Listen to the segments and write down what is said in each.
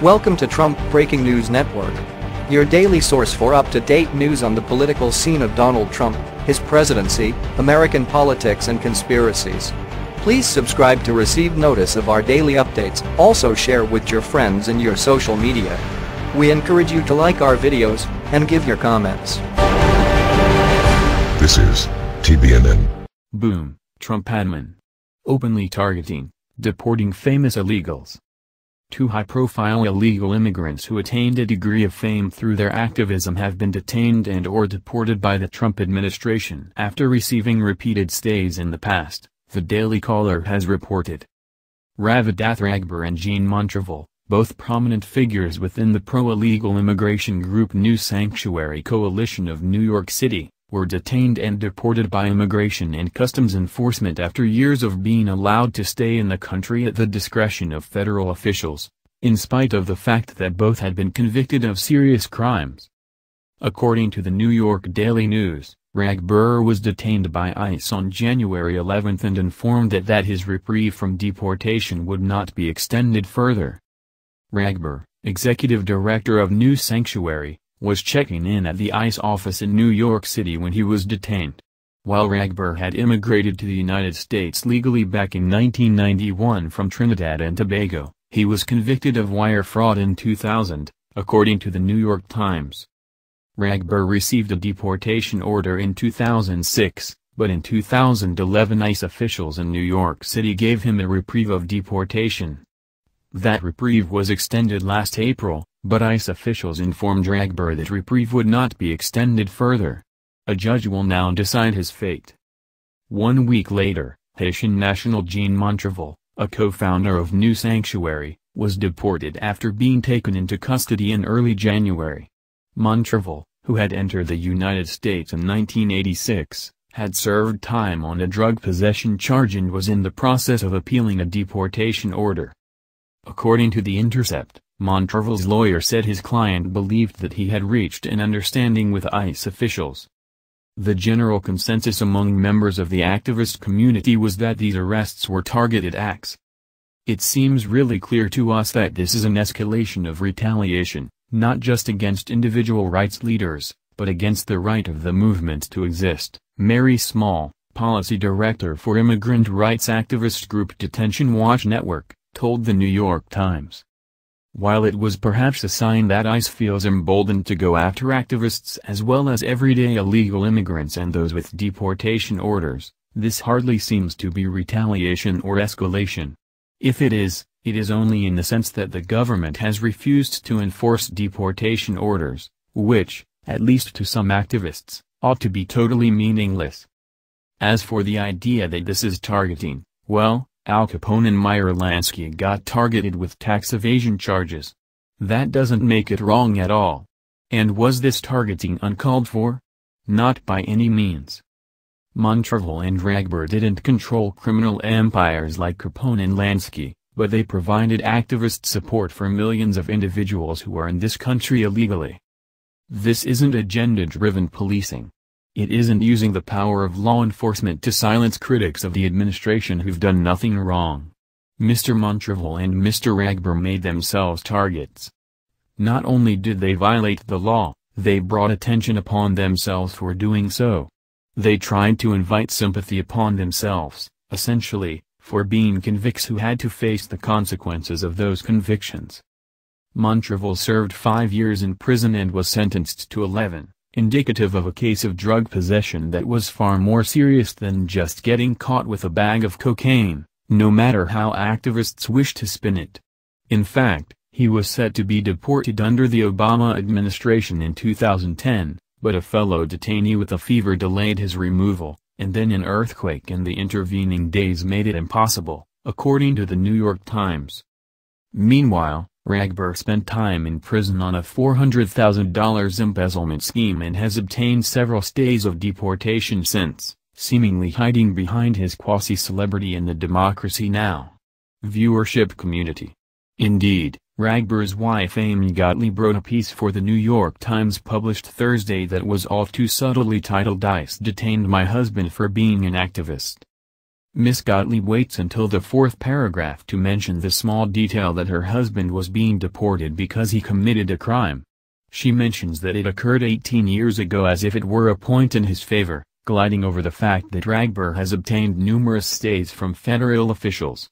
Welcome to Trump Breaking News Network, your daily source for up-to-date news on the political scene of Donald Trump, his presidency, American politics and conspiracies. Please subscribe to receive notice of our daily updates. Also share with your friends and your social media. We encourage you to like our videos and give your comments. This is TBNN. Boom, Trump admin. Openly targeting, deporting famous illegals. Two high-profile illegal immigrants who attained a degree of fame through their activism have been detained and/or deported by the Trump administration after receiving repeated stays in the past, the Daily Caller has reported. Ravidath Ragbir and Montrevil, both prominent figures within the pro-illegal immigration group New Sanctuary Coalition of New York City, were detained and deported by Immigration and Customs Enforcement after years of being allowed to stay in the country at the discretion of federal officials, in spite of the fact that both had been convicted of serious crimes. According to the New York Daily News, Ragbir was detained by ICE on January 11 and informed that his reprieve from deportation would not be extended further. Ragbir, executive director of New Sanctuary, was checking in at the ICE office in New York City when he was detained. While Ragbir had immigrated to the United States legally back in 1991 from Trinidad and Tobago, he was convicted of wire fraud in 2000, according to the New York Times. Ragbir received a deportation order in 2006, but in 2011 ICE officials in New York City gave him a reprieve of deportation. That reprieve was extended last April, but ICE officials informed Ragbir that reprieve would not be extended further. A judge will now decide his fate. 1 week later, Haitian national Montrevil, a co-founder of New Sanctuary, was deported after being taken into custody in early January. Montrevil, who had entered the United States in 1986, had served time on a drug possession charge and was in the process of appealing a deportation order. According to The Intercept, Montrevil's lawyer said his client believed that he had reached an understanding with ICE officials. The general consensus among members of the activist community was that these arrests were targeted acts. It seems really clear to us that this is an escalation of retaliation, not just against individual rights leaders, but against the right of the movement to exist, Mary Small, policy director for immigrant rights activist group Detention Watch Network, told the New York Times. While it was perhaps a sign that ICE feels emboldened to go after activists as well as everyday illegal immigrants and those with deportation orders, this hardly seems to be retaliation or escalation. If it is only in the sense that the government has refused to enforce deportation orders, which, at least to some activists, ought to be totally meaningless. As for the idea that this is targeting, well, Al Capone and Meyer Lansky got targeted with tax evasion charges. That doesn't make it wrong at all. And was this targeting uncalled for? Not by any means. Montrevil and Ragbir didn't control criminal empires like Capone and Lansky, but they provided activist support for millions of individuals who are in this country illegally. This isn't agenda-driven policing. It isn't using the power of law enforcement to silence critics of the administration who've done nothing wrong. Mr. Montrevil and Mr. Ragbir made themselves targets. Not only did they violate the law, they brought attention upon themselves for doing so. They tried to invite sympathy upon themselves, essentially, for being convicts who had to face the consequences of those convictions. Montrevil served 5 years in prison and was sentenced to 11. Indicative of a case of drug possession that was far more serious than just getting caught with a bag of cocaine, no matter how activists wish to spin it. In fact, he was set to be deported under the Obama administration in 2010, but a fellow detainee with a fever delayed his removal, and then an earthquake in the intervening days made it impossible, according to the New York Times. Meanwhile, Ragbir spent time in prison on a $400,000 embezzlement scheme and has obtained several stays of deportation since, seemingly hiding behind his quasi-celebrity in the Democracy Now! Viewership community. Indeed, Ragbir's wife Amy Gottlieb wrote a piece for the New York Times published Thursday that was all too subtly titled "ICE detained my husband for being an activist." Miss Gottlieb waits until the fourth paragraph to mention the small detail that her husband was being deported because he committed a crime. She mentions that it occurred 18 years ago as if it were a point in his favor, gliding over the fact that Ragbir has obtained numerous stays from federal officials.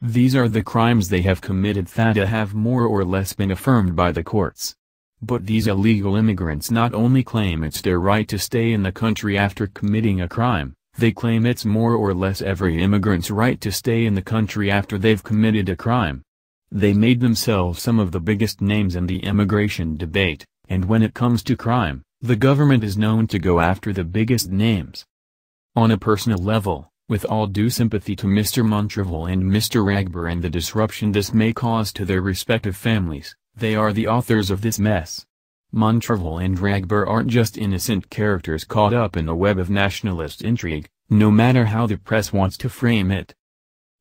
These are the crimes they have committed that have more or less been affirmed by the courts. But these illegal immigrants not only claim it's their right to stay in the country after committing a crime, they claim it's more or less every immigrant's right to stay in the country after they've committed a crime. They made themselves some of the biggest names in the immigration debate, and when it comes to crime, the government is known to go after the biggest names. On a personal level, with all due sympathy to Mr. Montrevil and Mr. Ragbir and the disruption this may cause to their respective families, they are the authors of this mess. Montrevil and Ragbir aren't just innocent characters caught up in a web of nationalist intrigue, no matter how the press wants to frame it.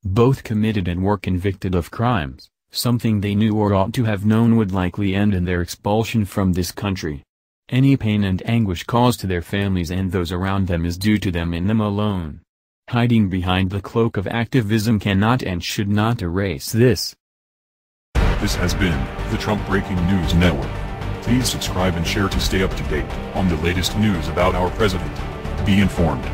Both committed and were convicted of crimes, something they knew or ought to have known would likely end in their expulsion from this country. Any pain and anguish caused to their families and those around them is due to them and them alone. Hiding behind the cloak of activism cannot and should not erase this. This has been the Trump Breaking News Network. Please subscribe and share to stay up to date on the latest news about our president. Be informed.